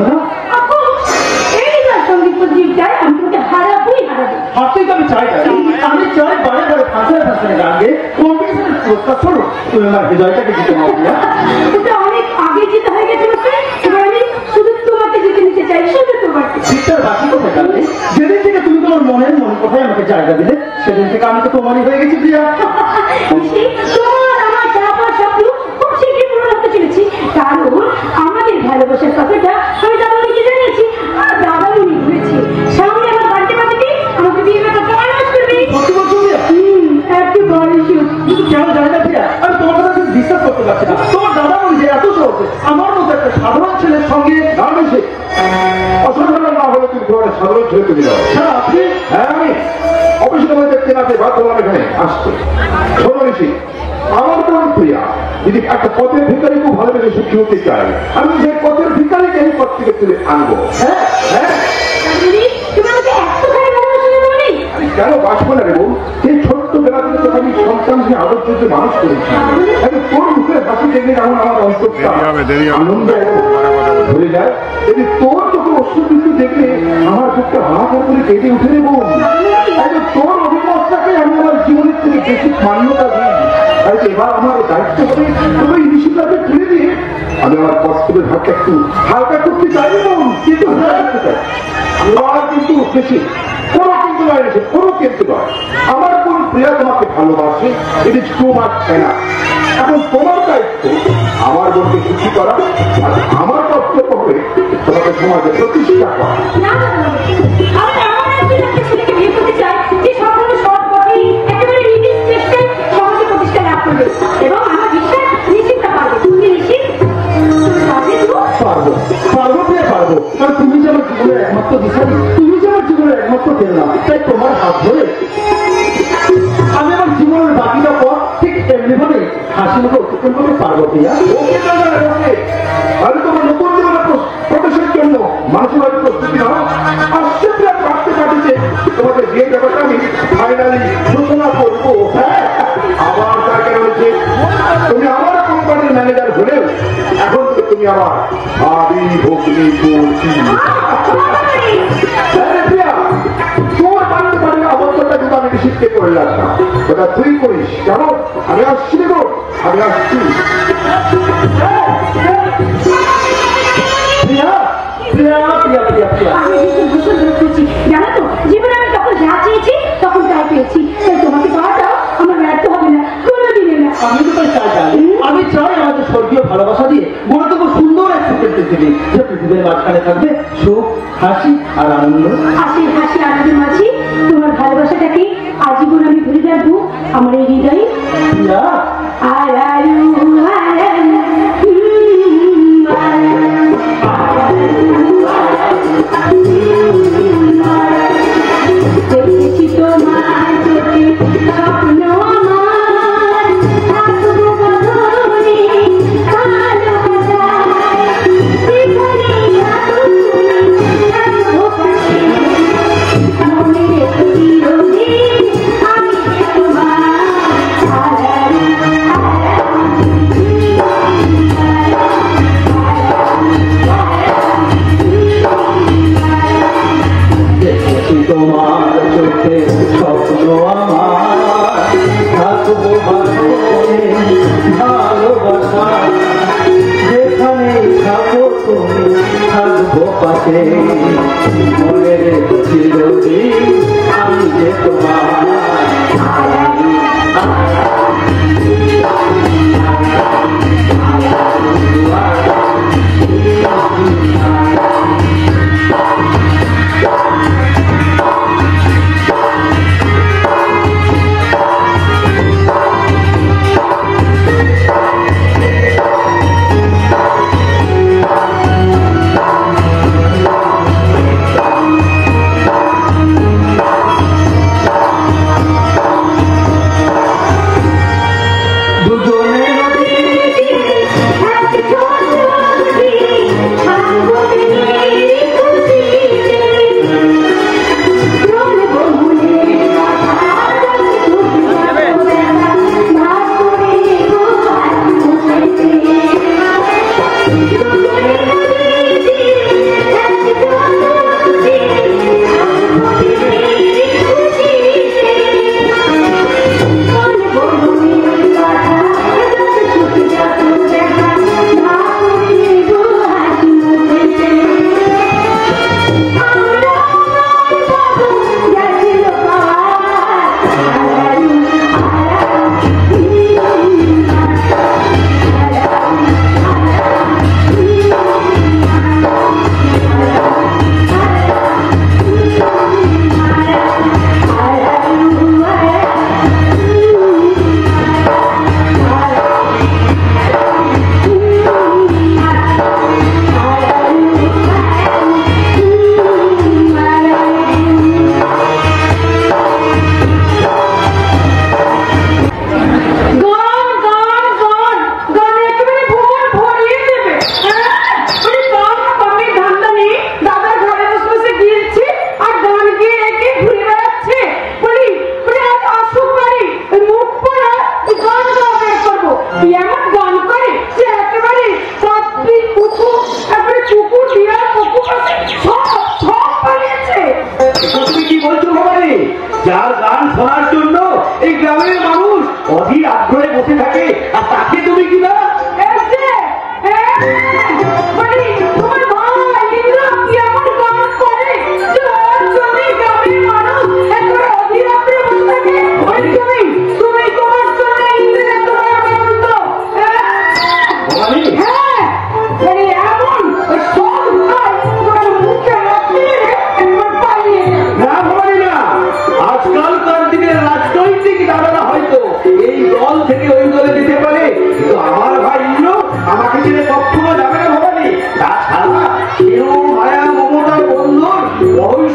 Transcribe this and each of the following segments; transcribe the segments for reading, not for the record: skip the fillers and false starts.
না? এই না সঙ্গীত প্রতিযোগিতায় আমি তোমাকে হারাবোই হারাবো। হারতেই তো আমি চাই না, আমি চাই বারে বারে ফাঁসে ফাঁসে গানকে কম্পিটিশনের পুরস্কার শোনো। তুমি আমার হৃদয়টাকে জিতে নাও প্রিয়া। ওটা অনেক আগে যেতে হয়ে গেছে বলতে, এবার আমি শুধু তোমাকে জিতে নিতে চাই, শুধু তোমাকে। শীতটার বাকি কোথায় কালকে? যেদিন থেকে তুমি তোমার মনের মন কোথায় আমাকে জায়গা দিলে সেদিন থেকে আমি তো তোমারই হয়ে গেছি প্রিয়া। তোমার আমার যাবার স্বপ্ন খুব শীঘ্রই পূরণ হতে চলেছি, কারণ আমাদের ভালোবাসার কথাটা আমি দাদামণিকে জানিয়েছি, আর দাদামণি ঘুরেছে সামনে আমার বাড়িতে বাড়িতে আমাকে বিয়ে ব্যাপার প্রমাণ করবে। একটু বয়সী কিন্তু কেন জানি না প্রিয়া, আমি তোমার কথা ঠিক বিশ্বাস করতে পারছি না। তোমার দাদা বলি যে এত সহজে আমার মতো একটা সাধারণ ছেলের সঙ্গে গান মিশে অসাধারণ না হলে তুমি তোমার সাধারণ ছেলে তুমি যাও। হ্যাঁ আপনি? হ্যাঁ আমি অফিসে তোমায় দেখতে না পেয়ে বাধ্য হলাম এখানে আসতে। শোনো ঋষি, আমার কোন প্রিয়া যদি একটা পথের ভিকারি খুব ভালোবেসে সুখী হতে চাই, আমি সেই পথের ভিকারিকে এই পথ থেকে তুলে আনবো। হ্যাঁ হ্যাঁ, তুমি আমাকে একটুখানি ভালোবাসা বলি। আমি কেন বাঁচবো না রে বউ? এই ছোট্ট বেলা থেকে তোকে আমি সন্তানকে আদর করতে মানুষ করেছি। আমি তোর মুখের হাসি দেখে যেমন আমার অন্তরটা আনন্দ ভরে যায়, যদি তোর চোখে অশ্রুবৃষ্টি দেখলে আমার চোখটা হাহাকার করে কেটে উঠে রে বউ। তোর অভিমতটাকে আমি আমার জীবনের থেকে বেশি মান্যতা দিই। তাই এবার আমার দায়িত্ব হবে তোর এই ঋষিটাকে তুলে দিয়ে আমি আমার কর্তব্যের হাতটা একটু হালকা করতে চাই বোন, কিন্তু হালকা করতে চাই। আমার কিন্তু বেশি কোনো কিন্তু নয় এসে, কোনো কিন্তু নয়। আমার কোন প্রিয়া তোমাকে ভালোবাসে, এটি তোমার না। এখন তোমার দায়িত্ব আমার বোনকে সুখী করা, আর আমার কর্তব্য হবে তোমাকে সমাজে প্রতিষ্ঠা করা। এবং আমার বিশ্বাস নিশ্চিতটা পারবে। তুমি নিশ্চিত পারবো, পারবো প্রিয়া পারবো, কারণ তুমি যে আমার জীবনের একমাত্র দিশারি, তুমি যে আমার জীবনের একমাত্র প্রেরণা, তাই তোমার হাত ধরে আমি আমার জীবনের বাকিটা পথ ঠিক এমনি ভাবে হাসি মুখে অতিক্রম করতে পারবো প্রিয়া। আমি তোমার নতুন জীবনে প্রবেশের জন্য মানুষের হয়তো প্রস্তুতি নাও। আসছে প্রিয়া পারতে পারতে তোমাদের বিয়ে ব্যাপারটা আমি ফাইনালি ঘোষণা করবো। হ্যাঁ, আবার তার কেন হচ্ছে তুমি আমার কোম্পানির ম্যানেজার হলেও এখন তো তুমি আমার ভাবি ভগ্নি করছি। তোর বাড়তে পারি অবস্থাটা কিন্তু আমি নিষিদ্ধ করে রাখতাম, ওটা তুই করিস। কেন আমি আসছি গো, আমি আসছি। প্রিয়া প্রিয়া প্রিয়া প্রিয়া প্রিয়া আমি কিন্তু ভীষণ দুঃখ করছি, জানো তো জীবনে আমি তখন যা চেয়েছি তখন তাই পেয়েছি, তাই তোমাকে পাওয়াটাও আমার ব্যর্থ হবে না কোনোদিনে না। আমি তো তাই চাই, আমি চাই আমাদের স্বর্গীয় ভালোবাসা দিয়ে গড়ে দেবো সুন্দর এক সুখের পৃথিবী, যে পৃথিবীর মাঝখানে থাকবে সুখ, হাসি আর আনন্দ। হাসি হাসি আনন্দের মাঝে তোমার ভালোবাসাটাকে আজীবন আমি ধরে রাখবো আমার এই হৃদয়ে। প্রিয়া দেখেছি তোমার চোখে স্বপ্ন আমার, থাকবো বদলে ভালোবাসায়, যেখানে থাকবো পাশে, মনে রেখো চিরদিন আমি তোমার। দেখেছি তোমার চোখে স্বপ্ন আমার, থাকবো ভালোবাসা, যেখানে থাকো তুমি থাকবো পাশে, মনে রেখো চিরদিন আমি যে তোমার।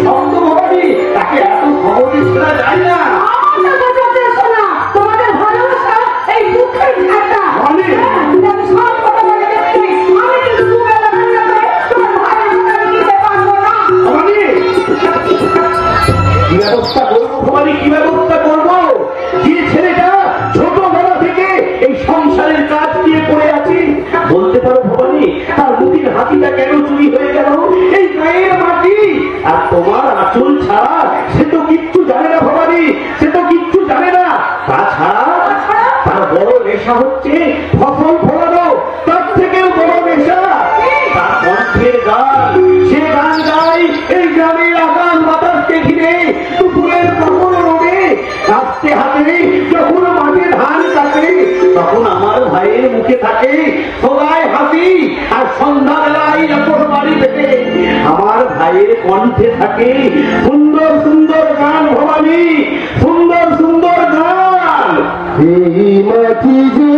শক্ত ভবানী, তাকে এত সহজে ছেড়া যায় না। তোমাদের ভালোবাসা এই দুঃখের ঝাঁটা। মানে? আমি সব কথা বলে দেখছি, আমি কিন্তু দুবেলা তোমার ভাইয়ের সাথে দিতে পারবো না। ভবানী, কি ব্যবস্থা করবো ভবানী, কি ব্যবস্থা করবো? যে ছেলেটা ছোটবেলা থেকে এই সংসারের কাজ দিয়ে পড়ে আছে, বলতে পারো ভবানী তার মুখের হাতিটা কেন চুরি হয়ে গেল? এই গায়ের মাটি আর তোমার আঁচল ছাড়া সে তো কিচ্ছু জানে না ভবানী, সে তো কিচ্ছু জানে না। তাছাড়া তার বড় নেশা হচ্ছে ফসল ফলানো, তার থেকেও বড় নেশা তার কণ্ঠের গান। সে গান গায় এই গ্রামের আকাশ বাতাসকে ঘিরে, দুপুরের প্রবল রোদে কাঁপতে হাতে যখন মাঠে ধান কাটে, তখন আমার ভাইয়ের মুখে থাকে সবাই হাসি, আর সন্ধ্যাবেলায় যখন বাড়ি থেকে আমার ভাইয়ের কণ্ঠে থাকে সুন্দর সুন্দর গান ভবানী, সুন্দর সুন্দর গান। এই মাটি যে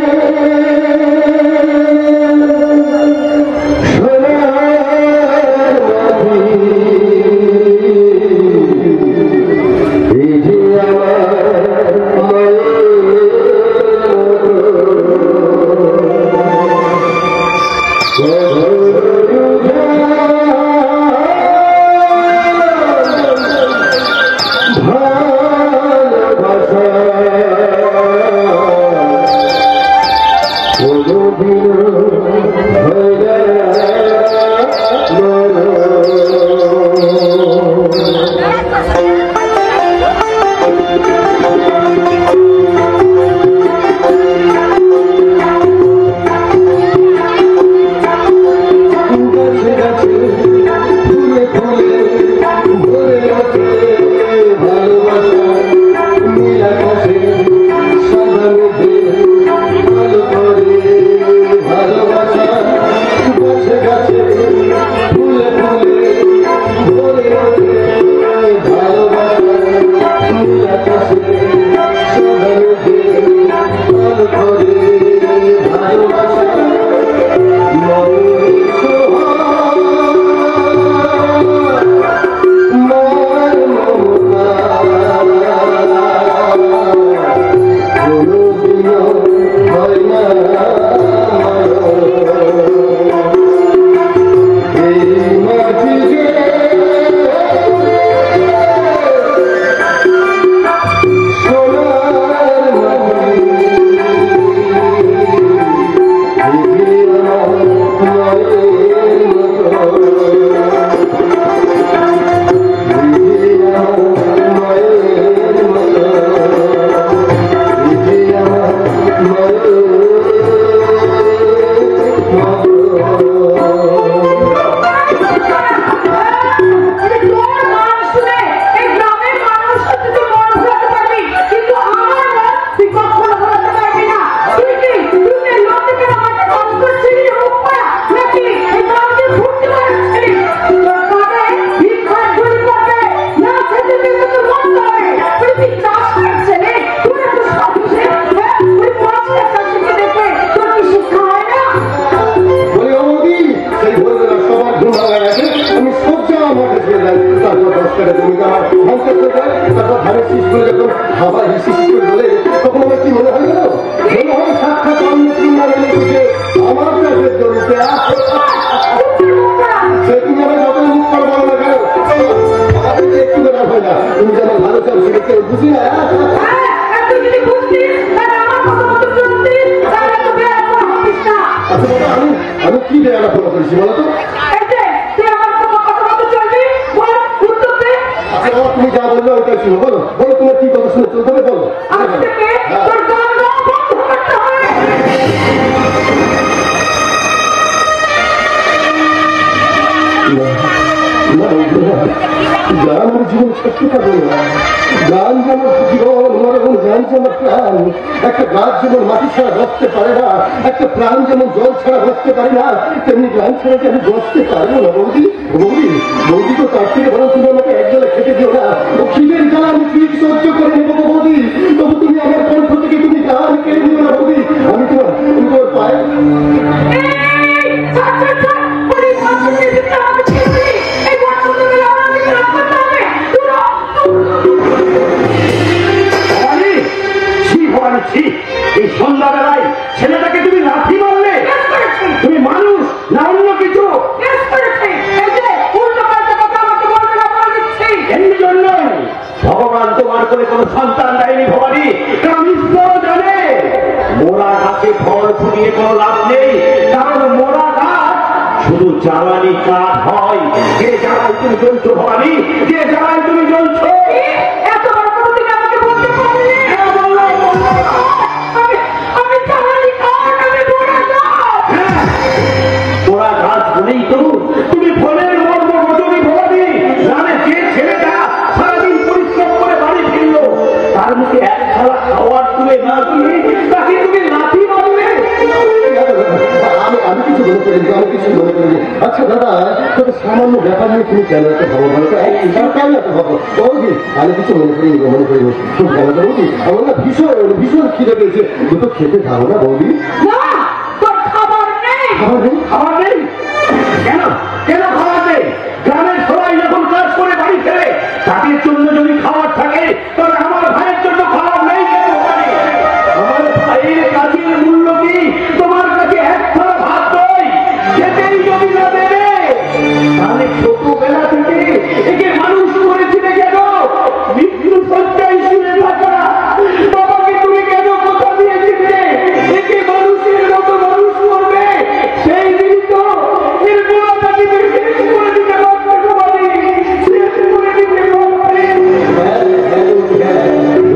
আমি কি দেওয়া ফলো করেছি বলতো? তুমি যা বললে ওইটাই শুনো, বলো বলো তোমার কি কথা শুনে চলতে হবে, বলো। গান আমার জীবন সত্যটা বলো, গান যেমন জীবন মরণ, গান যেমন প্রাণ। একটা গাছ যেমন মাটি ছাড়া বসতে পারে না, একটা প্রাণ যেমন জল ছাড়া বসতে পারে না, তেমনি গান ছাড়া যে আমি বসতে পারবো না। বৌদি বৌদি বৌদি তো তার থেকে বরং তুমি আমাকে একজনে খেতে দিও না, ও খিদের জ্বালা আমি ঠিক সহ্য করে নেবো বৌদি। তবু তুমি আমার কণ্ঠ থেকে তুমি গান কেড়ে নিও না বৌদি। আমি তোমার পায়ে এই করে কোনো সন্তান দেয়নি ভবানী, কারণ ঈশ্বর জানে মোরা গাছে ফল ফুটিয়ে কোনো লাভ নেই, কারণ মোরা গাছ শুধু জ্বালানি কাঠ হয়। যে জ্বালায় তুমি জ্বলছো ভবানী, যে জ্বালায় তুমি জ্বলছো। এত বড় কথা তুমি আমাকে বলতে পারলে? আমি জ্বালানি কাঠ, আমি মোড়া গাছ। মোরা গাছ বলেই তো তুমি ফলের মর্ম বোঝনি ভবানী। জানে যে ছেলেটা সারাদিন পরিশ্রম করে বাড়ি ফিরলো, তার মুখে এক থালা খাওয়ার তুলে না দিয়ে তাকে তুমি লাথি মারবে। আমি কিছু মনে করিনি, আমি কিছু মনে করিনি। আচ্ছা দাদা, তবে সামান্য ব্যাপার নিয়ে তুমি কেন এত ভাবো বলো তো? কেন এত ভাবো বলছি? আমি কিছু মনে করিনি, মনে করিনি। তুমি কেন বলছি? আমার না ভীষণ ভীষণ খিদে পেয়েছে, দুটো খেতে খাবো না বৌদি? না, তোর খাবার নেই। খাবার নেই? খাবার নেই? কেন কেন খাবার নেই? গ্রামের সবাই যখন কাজ করে বাড়ি ফেরে, তাদের জন্য যদি খাবার থাকে, তবে আমার ভাইয়ের জন্য খাবার নেই কেন ভবানী? আমার ভাইয়ের কাজের মূল্য কি তোমার কাছে এক থালা ভাত নয়? খেতেই যদি না দেবে, তাহলে ছোটবেলা থেকে একে মানুষ করেছিলে কেন? মৃত্যু সজ্জায় শুয়ে থাকা বাবাকে তুমি কেন কথা দিয়েছিলে একে মানুষের মতো মানুষ করবে? সেই দিন তো এর গোড়াটাকে শেষ করে দিতে পারবে ভবানী, শেষ করে দিতে পারবে।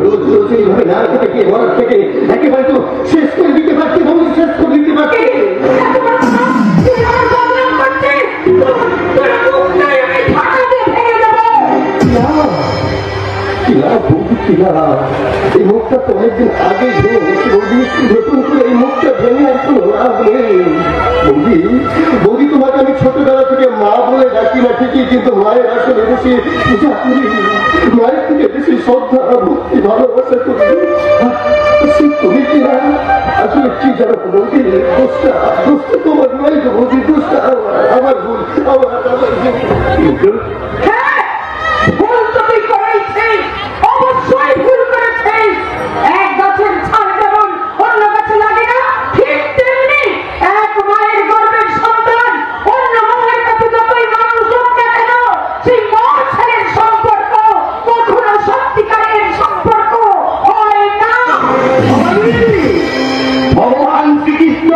রোজ রোজ এইভাবে না খেতে গিয়ে ঘরের থেকে একেবারে তো শেষ করে দিতে পারছি, বৌদি শেষ করে দিতে পারছি। এত বড় কথা তুই আমার বদনাম করছিস। তোর মুখটা আমি ফাটাতে ভেঙে দেবো। এই মুখটা তো অনেকদিন আগে ভেঙে গেছে বৌদি, নতুন করে এই মুখটা ভেঙে আর কোনো লাভ নেই। বৌদি বৌদি, তোমাকে আমি ছোটবেলা থেকে মা বলে ডাকি না ঠিকই, কিন্তু মায়ের আসলে বেশি পূজা করি, মায়ের থেকে বেশি শ্রদ্ধা ভক্তি ভালোবাসা করি। তুমি কি না আসলে কি জানো বৌদি? দোষটা তোমার নয় তো বৌদি, দোষটা আমার ভুল, আমার ভুল। হ্যাঁ, ভুল তো তুই করেছিস, অবশ্যই ভুল করেছিস। এক গাছের ছাল যেমন অন্য গাছে লাগে না, ঠিক তেমনি এক মায়ের গর্ভের সন্তান অন্য মায়ের কাছে যতই মানুষ হোক না কেন, সেই মা ছেলের সম্পর্ক কখনো সত্যিকারের সম্পর্ক হয় না। ভগবান শ্রীকৃষ্ণ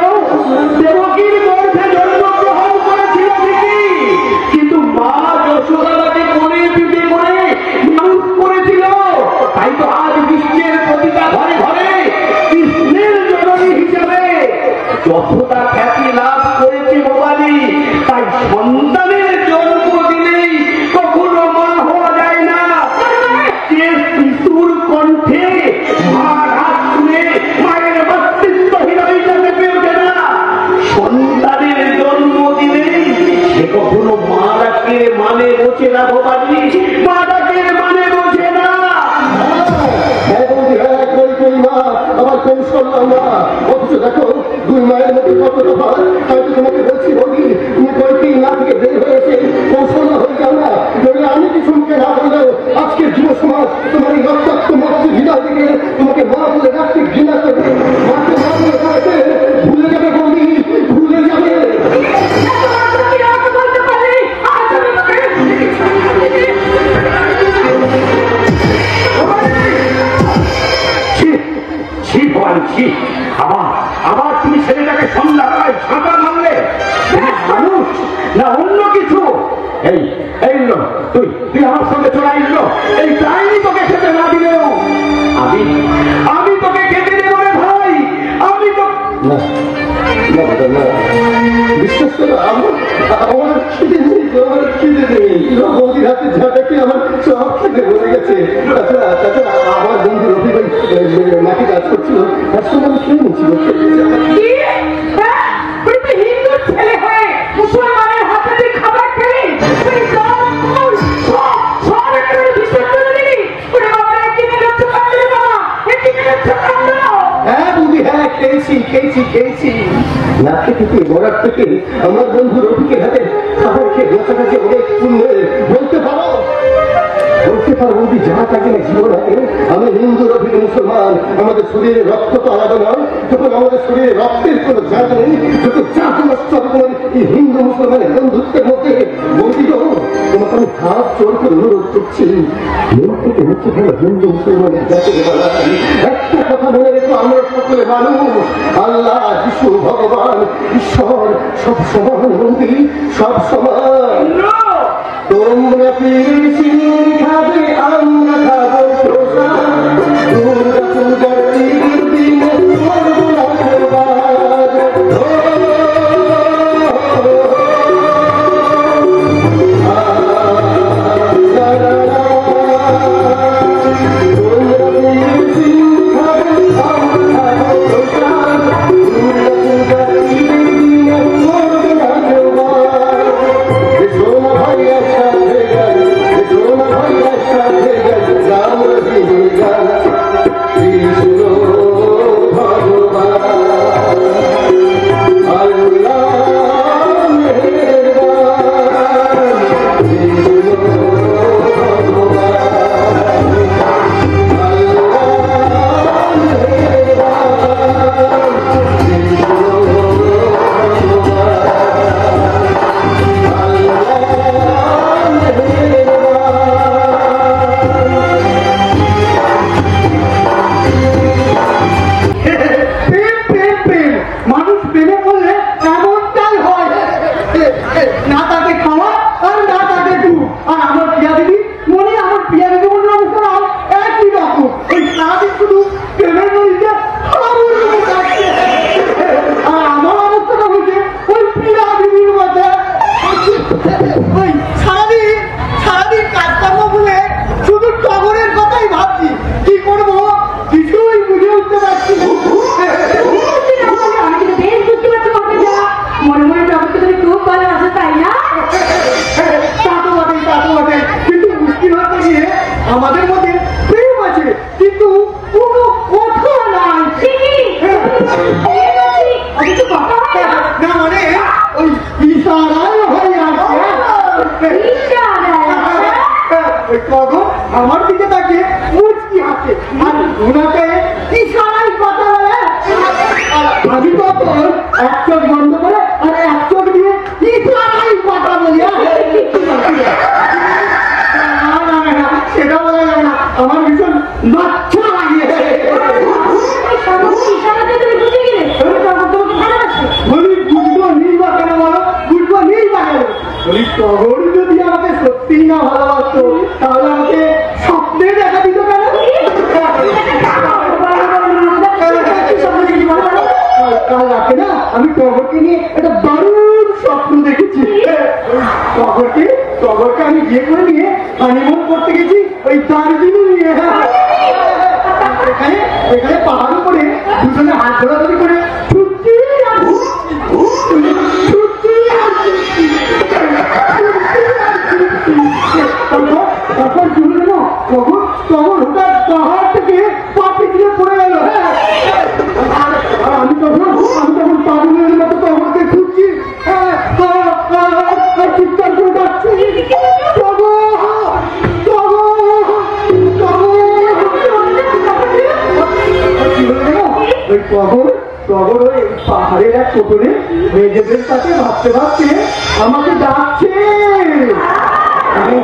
দেবকীর গর্ভে জন্মগ্রহণ করেছিল ঠিকই, কিন্তু মা যশোদাকে কোলে পিঠে করে মানুষ করেছিল। তাই তো আজ বিশ্বের প্রতিটা ঘরে ঘরে কৃষ্ণের জননী হিসাবে যশোদা খ্যাতি লাভ করেছে ভবানী। তাই সন্তানের জন্ম দিলেই কখনো মা হওয়া যায় না। যে শিশুর কণ্ঠে মা ডাক শুনে মায়ের মাতৃত্বহীন হয়ে যাবে পেয়ে না, সন্তানের জন্ম দিলেই সে কখনো মা ডাকের মানে বোঝে না ভবানী, মা ডাকের মানে বোঝে না। হ্যাঁ বৌদি, হ্যাঁ করি মা, আমার কৌশল্যা মা। অথচ দেখো দুই মায়ের মধ্যে কত তফাৎ। হয়তো তোমাকে বলছি বৌদি, তুমি কয়েকটি না থেকে বের হয়ে এসে কৌশল্যা হয়ে যাও না। নইলে আমি কিছু মুখে না বললেও আজকের যুব সমাজ তোমার এই রক্তাক্ত মস্ত হৃদয় থেকে তোমাকে মা বলে ডাকতে ঘৃণা করবে, মাকে মা বলে ডাকতে ভুলে যাবে বৌদি, ভুলে যাবে। আবার তুমি ছেলেটাকে সন্ধ্যাবেলায় ছাঁটা মারলে? মানুষ না অন্য কিছু? এই এই তুই তুই আমার সঙ্গে চলে এলো, এই টাইমই তোকে খেতে না দিলেও আমি তোকে খেতে দেবো রে ভাই। আমি তো না বিশ্বাস করো, আমার খিদে নেই, আমার খিদে নেই। বৌদির হাতে ঝাঁটাকে আমার সব খেতে বলে গেছে। তাছাড়া আমার বন্ধু রবি ভাই মাটি কাজ করছিল, তার সঙ্গে আমি খেয়ে নিচ্ছিল। হিন্দুর ছেলে হয়ে মুসলমানের হাতে তুই খাবার খেলি, হ্যাঁ বৌদি, হ্যাঁ খেয়েছি। না খেতে গড়ার থেকে আমার বন্ধু রফিকের হাতে খাবার খেয়ে কাছাকাছি অনেক সুন্দর। বলতে পারো বৌদি, যা থাকে না জীবন আগে। আমি হিন্দু রফিক মুসলমান, আমাদের শরীরে রক্ত তো আলাদা নয়। যখন আমাদের শরীরে রক্তের কোনো জাত নেই, যত জাত নষ্ট হবে তোমার এই হিন্দু মুসলমানের বন্ধুত্বের মধ্যে। বৌদি তো তোমাকে আমি হাত জোর করে অনুরোধ করছি, মন থেকে মুখে ফেলে হিন্দু মুসলমানের জাতির বেলায় একটা কথা মনে রেখো, আমরা সকলে মানুষ, আল্লাহ, যিশু, ভগবান, ঈশ্বর সব সমান বন্ধু, সব সমান। তোমরা পীর খাবে, আমরা খাবো প্রসাদ, তোমরা পূজার দিনে করবো না প্রবাদ। আমাদের মধ্যে প্রেম আছে, কিন্তু কোনো কথা নাই। না মানে ওই ইশারায় হয়ে আসছে। কখন আমার দিকে তাকে মুচকি হাসে আর ওনাকে ইশারায় কথা বলে। আমি তখন এক চোখ বন্ধ করে আর এক চোখ দিয়ে ইশারায় কথা বলি। সেটা বলা যাবে না, আমার ভীষণ লজ্জা লাগে। বুঝবো নেই বা কেন বলো, বুঝবো নেই বা কেন বলি, টগর যদি আমাকে সত্যি না ভালোবাসতো তাহলে আমাকে স্বপ্নে দেখা দিত কেন? কাল রাতে না আমি টগরকে নিয়ে একটা দারুণ স্বপ্ন দেখেছি। টগরকে আমি বিয়ে করে নিয়ে হানিমুন করতে গেছি ওই দার্জিলিং নিয়ে। এখানে পাহাড় করে দুজনে হাত ধরাধরি করে তারপর শুনে না টগর হঠাৎ পাহাড় থেকে পা পিছিয়ে পড়ে গেল। আমি তখন পাগলের মতো টগরকে খুঁজছি, চিৎকার করে যাচ্ছি, টগর ওই পাহাড়ের এক কোটরে মেয়েদের সাথে ভাবতে ভাবতে আমাকে ডাকছে। আমি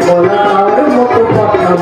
বলার মতো কথা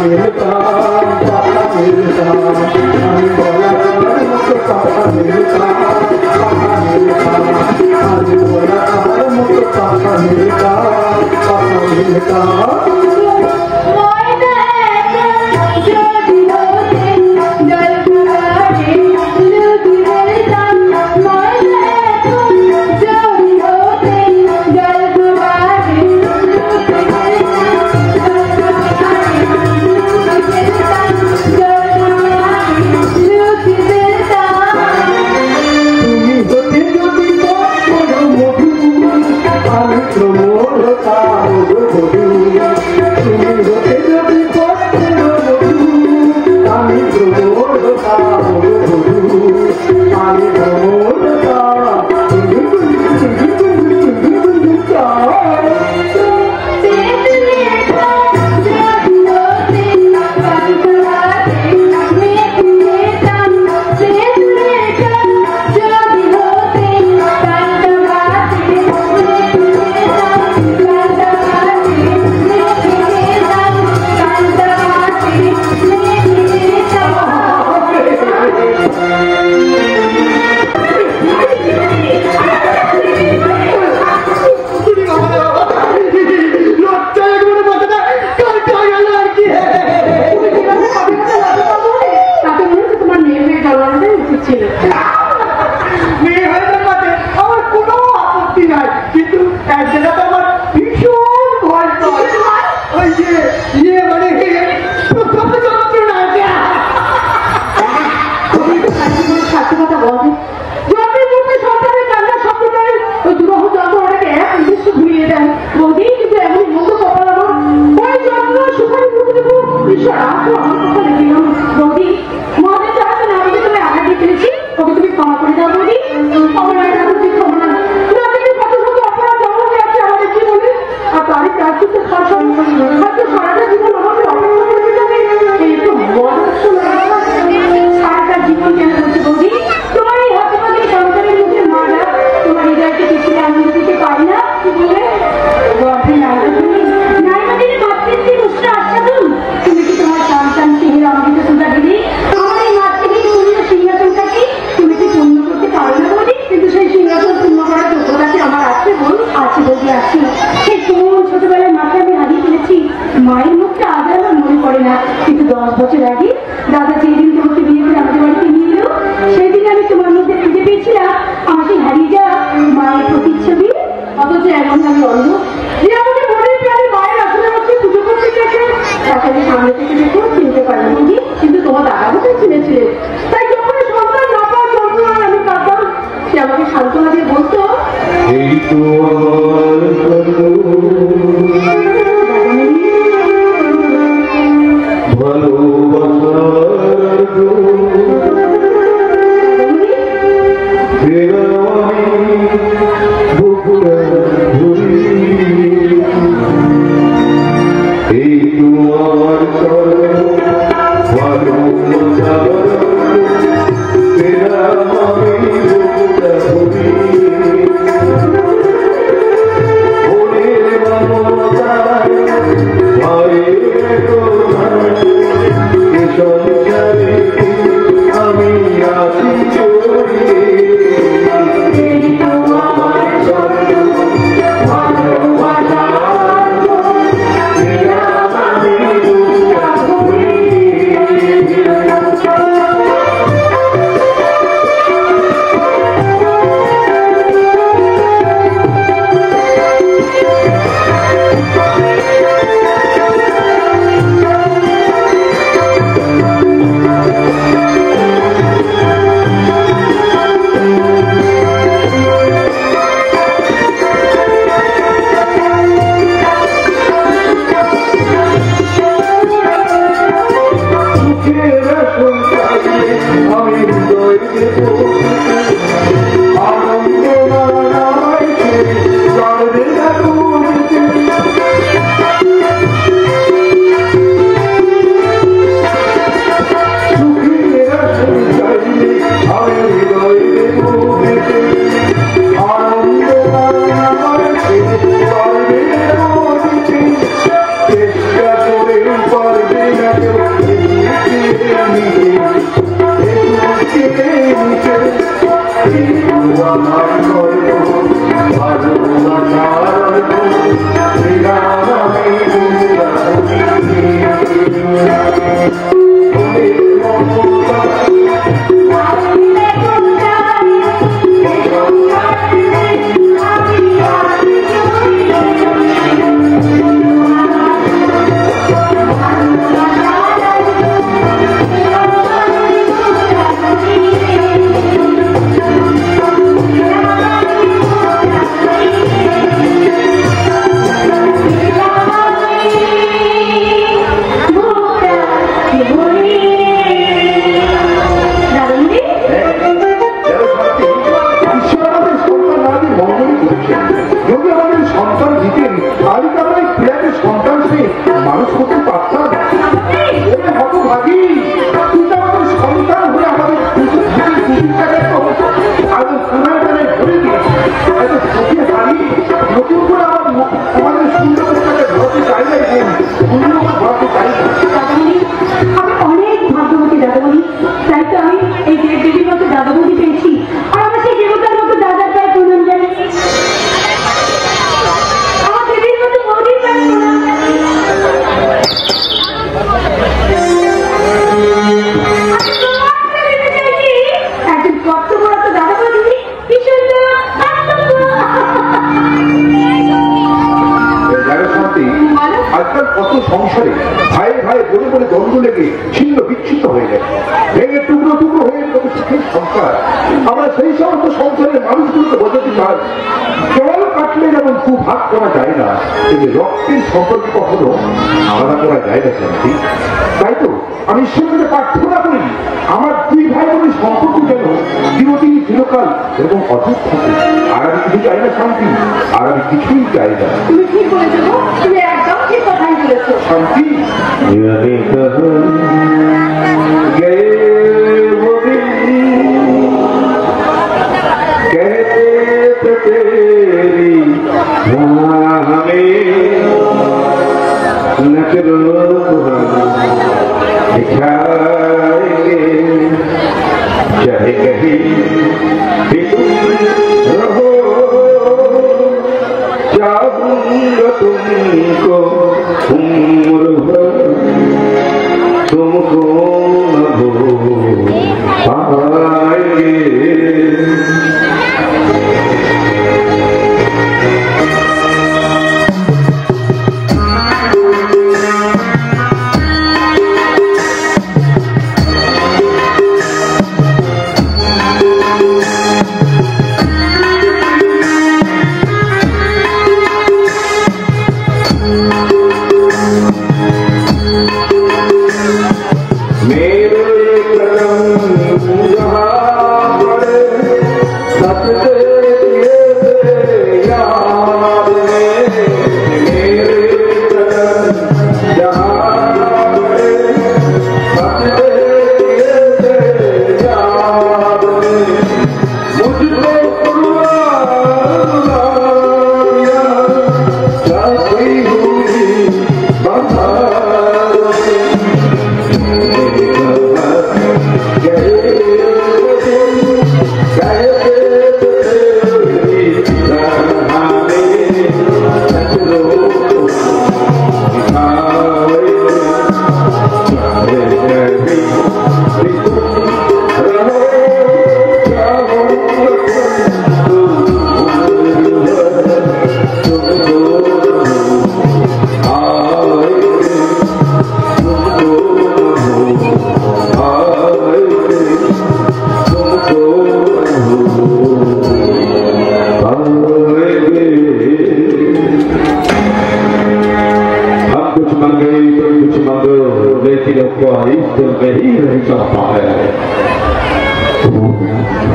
ঈশ্বর আসো আমার কথা লেগে বৌদি মদের চাচ্ছে না আমি তুমি আঘাত দিয়ে ফেলেছি ওকে তুমি ক্ষমা করে দাও বৌদি অপরাধ রাখছি ক্ষমা না কত শত অপরাধ জমা হয়ে আছে আমাদের জীবনে আর তারই প্রার্থিত শাসন হয়তো সারাটা জীবন আমাকে অপেক্ষা করে যাবে এই তো সারাটা জীবন কেন বলছে বৌদি তোমার এই হতভাগী সন্তানের মুখে মারা তোমার হৃদয়কে কিছু আনন্দ দিতে পারি না কি বলে গর্ভে নাইবা দিনে মাতৃত্বের উষ্ণ আস্বাদন তুমি কি তোমার সন্তান সিংহের অমৃত সুধা দিদি তোমার এই মাতৃত্বের পূর্ণ সিংহাসনটাকে তুমি কি পূর্ণ করতে পারো না বলি কিন্তু সেই সিংহাসন পূর্ণ করার যোগ্যতাকে আমার আছে বল আছে বলতে আসি সেই কোন ছোটবেলায় মাকে আমি হারিয়ে ফেলেছি মায়ের মুখটা আজ আমার মনে পড়ে না কিন্তু 10 বছর আগে দাদা যেদিন তোমাকে বিয়ে করে আমাদের বাড়িতে নিয়ে এলো সেই দিন আমি তোমার মধ্যে খুঁজে পেয়েছিলাম আমার সেই হারিয়ে যাওয়া মায়ের প্রতিচ্ছবি অথচ এমন আমি অন্ধ যে আমাকে মনের প্রাণে মায়ের আসলে মধ্যে পুজো করতে গেছে তাকে আমি সামনে থেকে দেখো চিনতে পারিনি কিন্তু তোমার দাদা কোথায় চিনেছিলেন তাই যখন সন্তান না পাওয়ার যন্ত্রণা আমি কাঁদতাম সে আমাকে সান্ত্বনা দিয়ে বলতো এই তো ভাগ করা যায় না, কিন্তু রক্তের সম্পর্কে কখনো আলাদা করা যায় না শান্তি। তাই তো আমি ঈশ্বরের প্রার্থনা করি আমার দুই ভাই বোনের সম্পর্ক যেন চিরদিন চিরকাল এবং অটুট থাকে। আর আমি কিছু চাই না শান্তি, আর আমি কিছুই চাই না। তুমি ঠিক বলেছো গো, তুমি একদম ঠিক কথাই বলেছো। শান্তি चाहे कहीं भी तुम रहो, चाहूंगा तुमको उम्र भर, तुमको न भूल पाएंगे।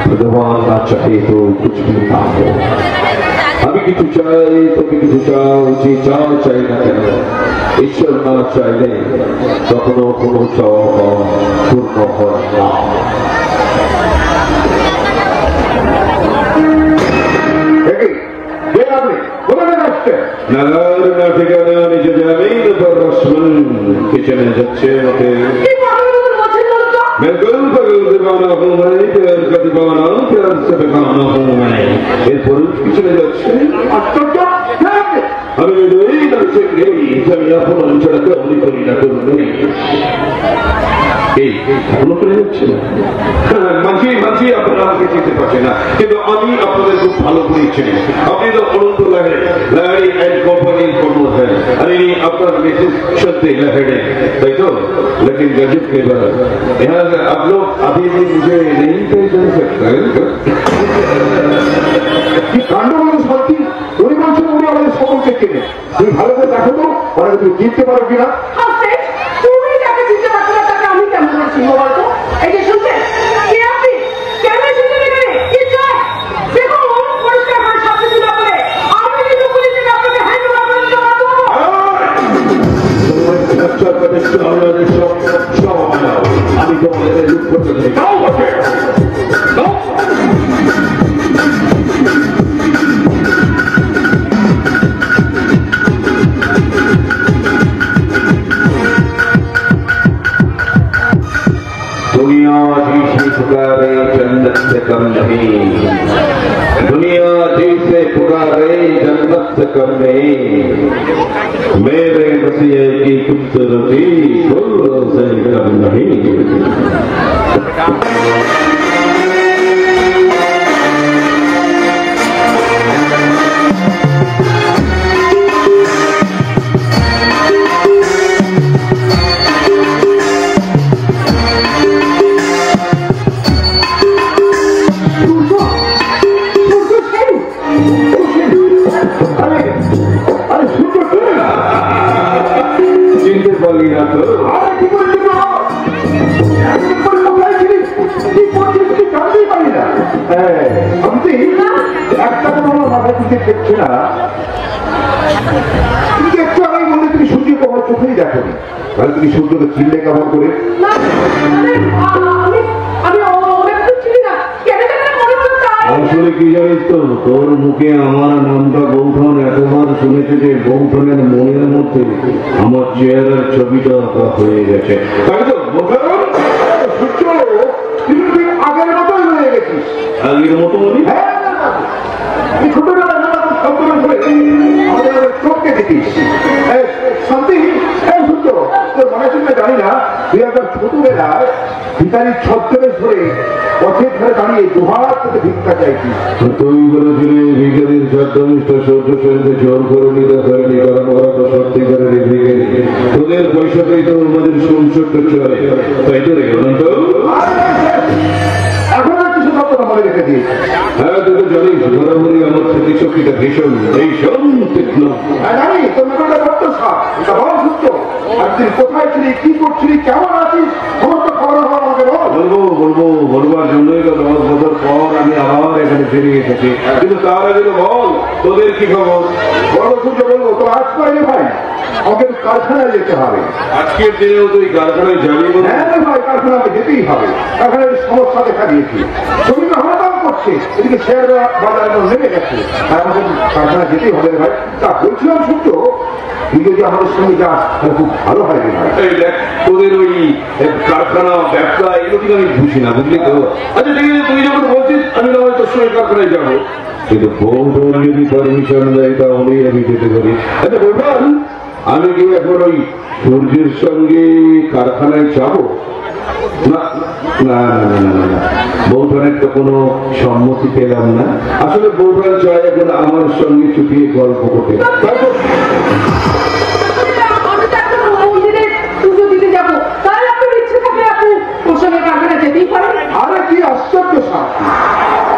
भगवान ना चाहे तो कुछ भी ना हो, আমি কিছু চাই তুমি কিছু চাও, যে চাও চাই না কেন ঈশ্বর না চাইলে কখনো কোনো চাওয়া পূর্ণ হয় না। नगर ना ठिकाना निज जमीन पर रश्मन किचन जच्चे होते मैं गल पगल दीवाना हूँ मैं, प्यार का दीवाना प्यार से बेगाना हूँ मैं। ये पुरुष किचने जच्चे हमें वही नचेंगे जब यहाँ पर अंचल का उन्हीं को लीला करूँगे। এই এখনো করে যাচ্ছে মাঝি মাঝি আপনারা আমাকে চিনতে পারছেন না, কিন্তু আমি আপনাদের খুব ভালো করে চিনি। আপনি তো অনন্ত লাহারি एंड कंपनी कॉर्नर है, अरे आपका मैसेज सुनते लहरे भाई तो, लेकिन गजब के बाद यहाँ आप लोग अभी भी मुझे नहीं पहचान सकते। কাণ্ড মানুষ শান্তি ওই মানুষ উনি আমাদের সকলকে চেনে। তুমি ভালো করে দেখো তো ওরা তুমি জিততে পারো কিনা। তুমি যাকে চিনতে পারছো না তাকে আমি কেমন করে চিনবো বলতো? এই যে শুনছে কে আপনি, কেন শুনছেন এখানে কি চাই? দেখো পরিষ্কার করে সব কিছু না বলে আমি কিন্তু পুলিশ থেকে আপনাকে হ্যান্ড ওভার করে দিতে পারবো। আমি তোমাদের লুট করতে চাই। दुनिया जिसे पुकारे जन्नत से कम नहीं, दुनिया जिसे पुकारे जन्नत से कम नहीं, मेरे मसीह की खूबसूरती फूलों से कम नहीं। আরে কি করে দিবি এতদিন পরে কোথায় ছিলিস? কি করছিস তুই জানতেই পারি না। শান্তি, একটা কথা আমার মাথায় থেকে দেখছে না। তুমি একটু আগেই বললে তুমি সূর্যকে আমার চোখেই দেখোনি, তাহলে তুমি সূর্যকে চিনলে কেমন করে? আসলে কি জানিস তো, তোর মুখে আমার নামটা বৌঠন এতবার শুনেছে যে বৌঠনের মনের মধ্যে আমার চেহারার ছবিটা আঁকা হয়ে গেছে। তাই তো সূর্য, তুমি তুই আগের মতোই হয়ে গেছিস। আগের মতো বলি? হ্যাঁ, ছোটবেলায় আমাদের চোখকে দেখিস। শান্তি, সূর্য, তোর মনে শুনলে জানি না, তুই একবার ছোটবেলায় ভিখারির ছত্রবেশ ধরে পথের ধারে দাঁড়িয়ে দুহাত থেকে ভিক্ষা চাইছিস। তুই বলেছিলি ভিখারির ছদ্মবেশটা সহ্য সঙ্গে জোর করে নিতে পারেনি, কারণ ওরা তো সত্যিকারের ভিখারি। তোদের পয়সাটাই তো আমাদের সংসদ চলে, তাই তো রে অনন্ত? এখন আর কিছু সব কথা মনে রেখে দিয়েছি। হ্যাঁ, তুই তো জানিস বরাবরই আমার স্মৃতিশক্তিটা ভীষণ তীক্ষ্ণ। জানি তোর মেয়েটা বড্ড সাপ। এটা বল সূর্য, একদিন কোথায় ছিলি, কি করছিলি, কেমন আছিস, সমস্ত খবর আমাকে বল। বলবার জন্যই তো 10 বছর পর আমি আবার এখানে ফিরে এসেছি। কিন্তু তার আগে তো বল, তোদের কি খবর? বড় সূর্য বলবো তো আজ পাইলে ভাই আমাকে কারখানায় যেতে হবে। আজকের দিনেও তুই কারখানায় যাবি? হ্যাঁ রে ভাই, কারখানাতে যেতেই হবে। কারখানায় সমস্যা দেখা দিয়েছি, শ্রমিক হানাদাম করছে, এদিকে শেয়ার বাজার নেমে গেছে, তাই আমাকে কারখানা যেতেই হবে রে ভাই। তা বলছিলাম সূর্য, তুই যদি আমাদের সঙ্গে যাস তাহলে খুব ভালো হয় রে ভাই। এই দেখ, তোদের ওই কারখানা ব্যবসা এগুলো কিন্তু আমি বুঝি না, বুঝলি তো? আচ্ছা ঠিক আছে, তুই যখন বলছিস আমি না হয় তোর সঙ্গে কারখানায় যাবো, কিন্তু বৌদ্ধ যদি পারমিশন দেয় তাহলেই আমি যেতে পারি। আচ্ছা বলবেন, আমি কি এখন ওই সূর্যের সঙ্গে কারখানায় যাবো? না না না না না, বৌঠানের তো কোনো সম্মতি পেলাম না। আসলে বৌঠান চায় এখন আমার সঙ্গে চুপিয়ে গল্প করতে। আরে কি আশ্চর্য শান্তি,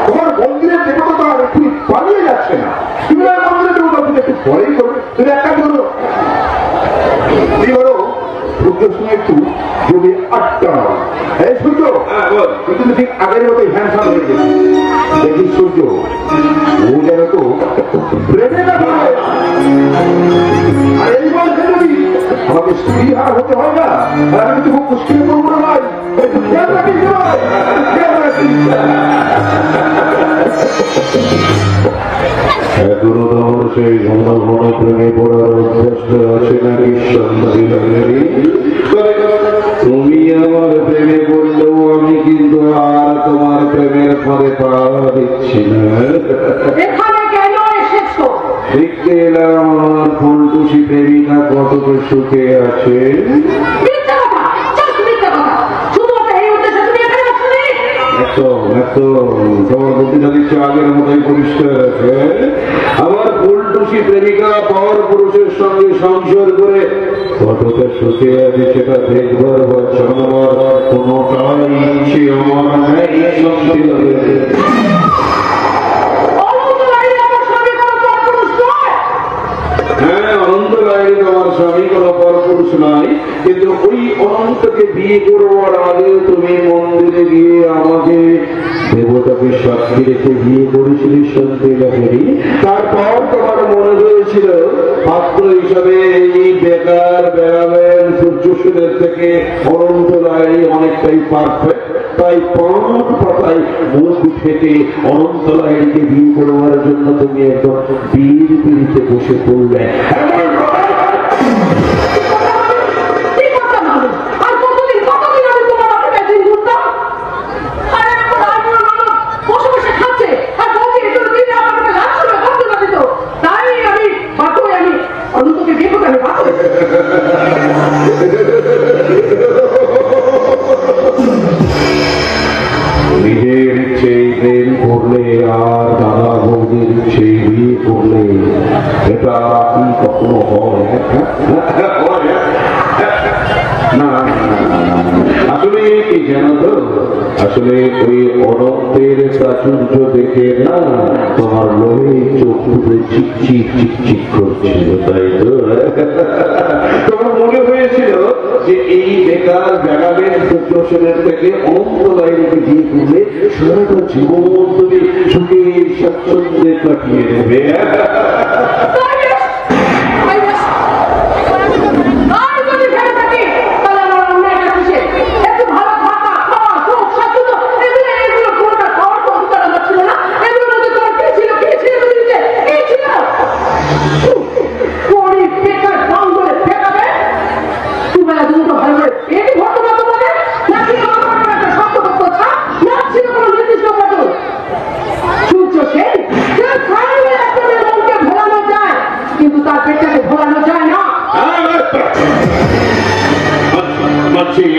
তোমার মন্দিরের দেবতা একটু পালিয়ে যাচ্ছে না। তুমি আর মন্দিরের দেবতা তুমি একটু পরেই করবে। তুমি একটা করো, কি বলো, সূর্যের সঙ্গে একটু যদি আটটা নাও। এই সূর্য, কিন্তু ঠিক আগের মতোই হ্যান্ডসাম হয়ে গেছে। দেখিস সূর্য, ও যেন তো প্রেমে না হয়। আর এই বয়সে যদি আমাকে স্ত্রী হার হতে হয় না, আর আমি তো খুব মুশকিল করবো না ভাই। একটু খেয়াল রাখিস ভাই, খেয়াল রাখিস। এখনো তো আমার সেই ঘন ঘন প্রেমে পড়ার অভ্যস্ত আছে নাকি সন্ধানী? তুমি আমার প্রেমে পড়লেও আমি কিন্তু আর তোমার প্রেমের পরে পা দিচ্ছি না। দেখতে এলাম আমার ফুলটুসি প্রেমিকা কত সুখে আছে। তোমার বলতে যাচ্ছি আগের মতোই পরিষ্কার আছে। আমার ফুলটুসি প্রেমিকা পর পুরুষের সঙ্গে সংসার করে কতটা সুখে আছে সেটা দেখবার বা জানাবার কোনোটাই ইচ্ছে আমার নেই। সত্যি লাগে হ্যাঁ, অনন্ত লাইনে তোমার স্বামী কোনো পরপুরুষ নাই, কিন্তু ওই অনন্তকে বিয়ে করবার আগে তুমি মন্দিরে গিয়ে আমাকে দেবতাকে সাক্ষী রেখে বিয়ে করেছিলি সত্যি লাগেনি। তারপর তোমার মনে হয়েছিল পাত্র হিসাবে এই বেকার বেড়াবেন সূর্যসূর্যের থেকে অনন্ত লাইনে অনেকটাই পারফেক্ট, তাই পরম পাতায় মুখ ফেটে অনন্ত লাইনকে বিয়ে করবার জন্য তুমি একদম বীর পিড়িতে বসে পড়লে। নিজের সেই প্রেম করলে আর দাদা বৌদির সেই বিয়ে করলে এটা কি কখনো হয়? না, আসলে কি জানো তো, আসলে ওই অনন্তের প্রাচুর্য দেখে না তোমার লোহে চোখ দুটো চিকচিক চিকচিক করছিল, তাই তো? তোমার মনে হয়েছিল যে এই বেকার ব্যাগাবের প্রদর্শনের থেকে অনন্ত লাইনকে দিয়ে তুললে সারাটা জীবন তুমি সুখে স্বাচ্ছন্দ্যে কাটিয়ে দেবে।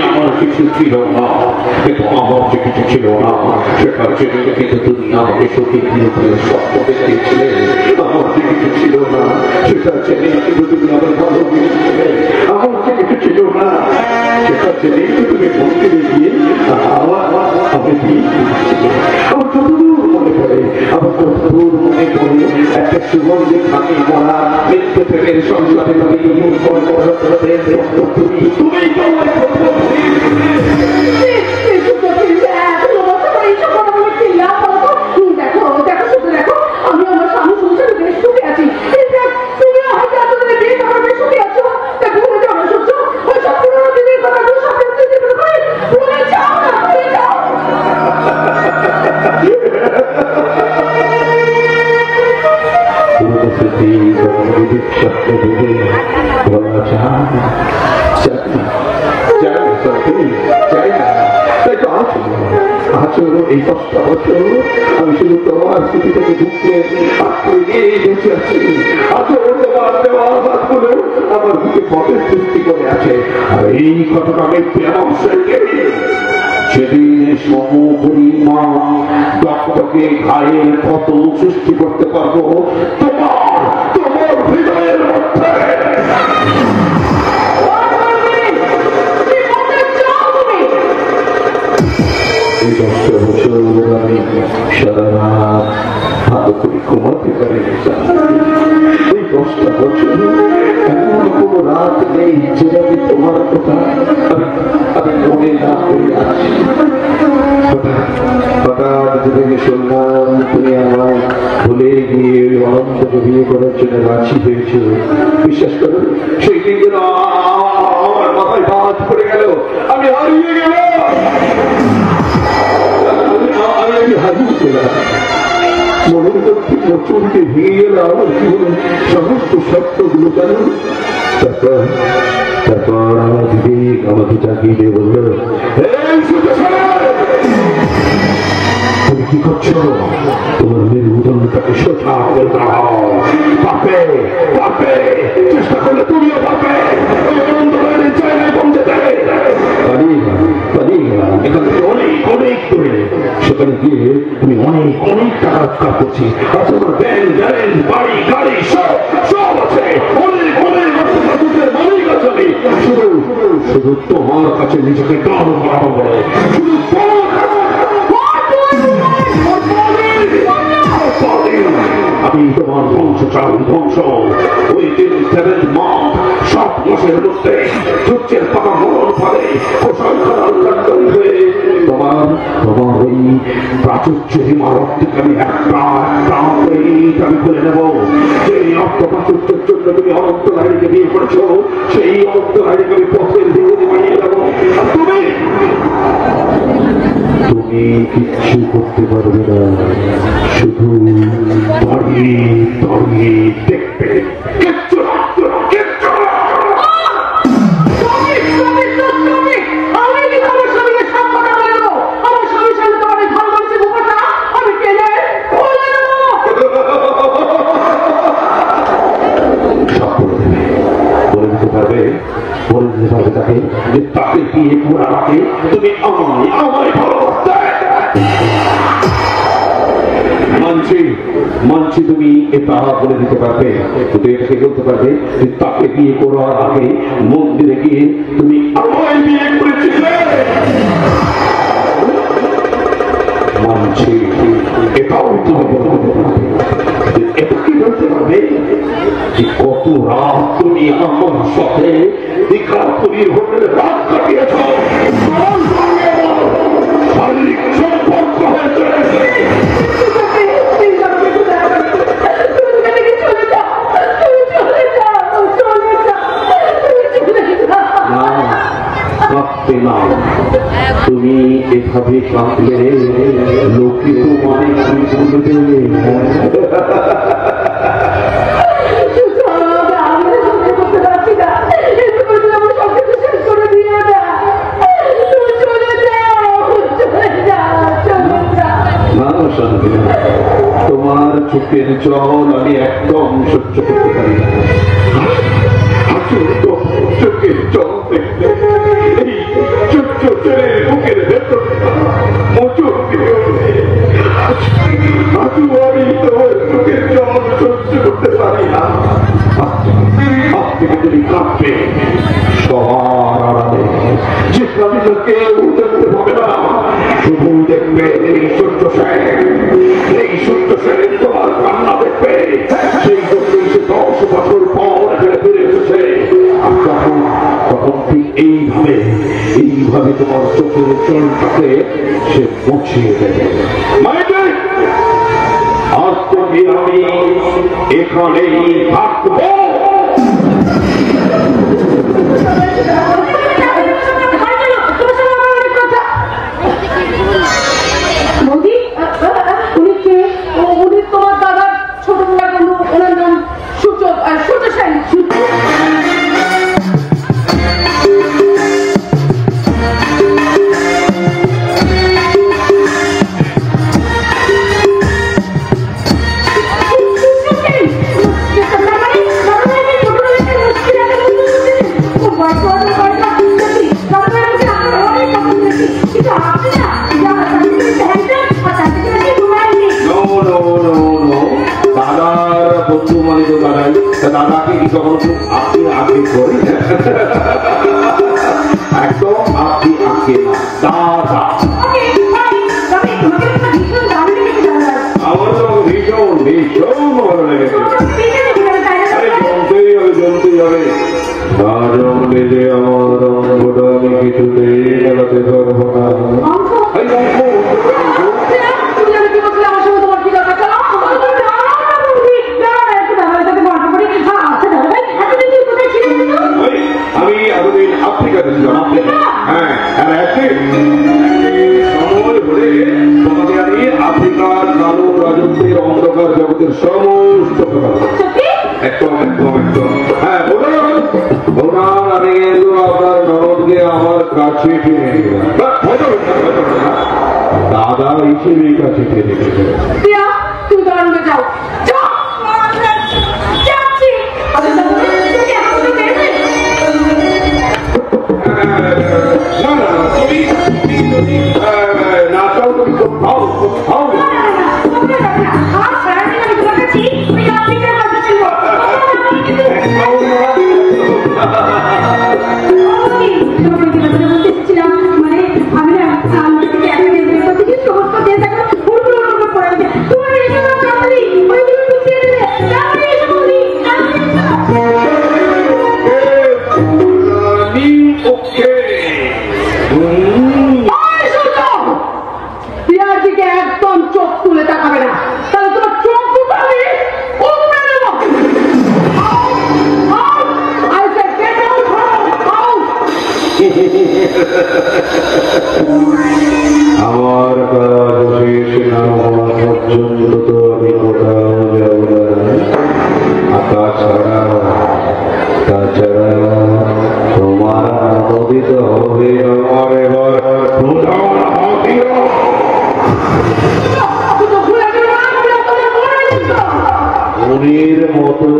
আমার কিছু ছিল না, কিন্তু আমার যে কিছু ছিল না সেটার জন্য কিন্তু তুমি আমাকে সত্যি স্বপ্ন দেখেছিলে। আমার যে কিছু ছিল না সেটার জন্য কিন্তু তুমি আমার ভালো দিয়েছিলে। আমার যে কিছু ছিল না সেটার জন্য তুমি মন্দিরে গিয়ে আমি দিয়েছিলে। আমার যতদূর মনে পড়ে, আমার যতদূর মনে পড়ে একটা সুগন্ধে খানি মরা মৃত্যু থেকে সংসারে তুমি এই 10টা বছর আমি শুধু তোমার স্মৃতি থেকে ঢুকতে বেঁচে আছি। তোমার দেওয়ার হাতগুলো আমার বুকে পথের সৃষ্টি করে আছে। আর এই ঘটনা ব্যক্তি আমার সেদিন সমপরিমাণ রক্তকে ঘায়ের কত সৃষ্টি করতে পারবো তোমার হৃদয়ের মধ্যে। এই 10টা বছর আমি সারা রাত ভালো করে ঘুমাতে পারিনি। এই 10টা বছর এমন কোনো রাত নেই যে আমি তোমার কথা আমি মনে না করে আছি। হঠাৎ যেদিকে শুনলাম তুমি আমার ভুলে গিয়ে অনন্তকে বিয়ে করার জন্য রাজি হয়েছ, বিশ্বাস করো সেই দিন যেন আমার মাথায় বাজ পড়ে গেল। আমি হারিয়ে গেলাম। মনের মধ্যে প্রচুরকে ভেঙে গেল আমার জীবনের সমস্ত সত্যগুলো জানো। তারপর আমার বিবেক আমাকে চাকরি দিয়ে বলল, তুমি কি করছো? তোমার মেরুদণ্ডটাকে সোজা করে দাও। পারবে পারবে, চেষ্টা করলে তুমিও পারবে। জায়গায় পৌঁছাতে এখান থেকে অনেক অনেক দূরে, সেখানে গিয়ে তুমি অনেক অনেক টাকা রোজগার করছি। আচ্ছা তোমার ব্যাংক ব্যালেন্স বাড়ি গাড়ি সব সব আছে, অনেক অনেক মালিক আছে। আমি শুধু তোমার কাছে নিজেকে দান করা বলে শুধু আমি তোমার ধ্বংস চাই, ধ্বংস। ওই দিন 7 মাস 7 মাসের মধ্যে সূর্যের পাকা মরণ ফলে হয়ে তোমার ওই প্রাচুর্য ইমারত থেকে আমি একটা আমি করে নেব। সেই অর্থ প্রাচুর্যের জন্য তুমি অনন্ত নারীকে বিয়ে করেছো, সেই অনন্ত নারীকে আমি পথের বিরোধী বানিয়ে দেব। তুমি কিচ্ছু করতে পারবে না, শুধু দাঁড়িয়ে দাঁড়িয়ে দেখবে। বলে দিতে পারবে তাকে যে তাকে বিয়ে করার আগে তুমি আমায় ভালোবাসতে। মানছি তুমি এটা বলে দিতে পারবে, কিন্তু এটাকে বলতে পারবে যে তাকে বিয়ে করার আগে মন্দিরে গিয়ে তুমি আমায় বিয়ে করেছিলে। মানছি এটাও তুমি বলতে পারবে। এটা কি বলতে পারবে যে কত রাত তুমি আমার সাথে দীঘাপুরীর হোটেলে রাত কাটিয়েছ, শারীরিক সম্পর্ক হয়েছে। কাঁদতে না, তুমি এভাবে কাঁদলে লোকে তোমার কি বলবে? তোমার চোখের জল আমি একদম সহ্য করতে পারি না। চোখের জল দেখলে এই ছোট্ট ছেলের বুকের ভেতরটা মোচড় দিয়ে ওঠে। আজও আমি তোমার চোখের জল সহ্য করতে পারি না। আপনি যদি কাঁদবে সবার আড়ালে, যে কাজটা কেউ দেখতে পাবে না, শুধু দেখবে এই সূর্য সেন, এই সূর্য সেন তোমার কান্না দেখবে। সেই জন্যই সে 10 বছর পর ফিরে এসেছে। আর তখন ঠিক এইভাবে তোমার চোখের জলটাকে সে মুছিয়ে দেবে। আজ থেকে আমি এখানেই থাকবো। তোমার দাদার ছোট বন্ধু, ওনার নাম সূর্য সেন। দাদাকে কি কখনো আপনি আগে করে? একদম আপনি আগে না, দাদা। আমার তো ভীষণ ভীষণ ভালো লেগেছে। আরে জমতেই হবে। না জমলে যে আমার অঙ্গটা আমি কিছুতেই মেলাতে পারবো না। আমি এতদিন আফ্রিকাতে ছিলাম। হ্যাঁ, আর সময় হলে তোমাকে আমি আফ্রিকার কালো রাজত্বের অন্ধকার জগতের সমস্ত একদম একদম একদম। হ্যাঁ, ওনার আমি কিন্তু আপনার ননদকে আমার কাছে টেনে নিলাম, দাদা হিসেবে কাছে টেনে নিলাম। তুমি দাঁড়ানো যাও। না চাও তুমি কোথাও একদম চোখ তুলে তাকাবে না, তাহলে তোমার চোখ দুটাবে। আমার কাজ শেষ না হওয়া পর্যন্ত তো আমি কোথাও যাব না। তাছাড়া তোমার আনন্দিত হবে আমার এবার মনের মতো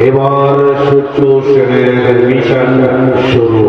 এবার সূর্য সেনের মিশন শুরু।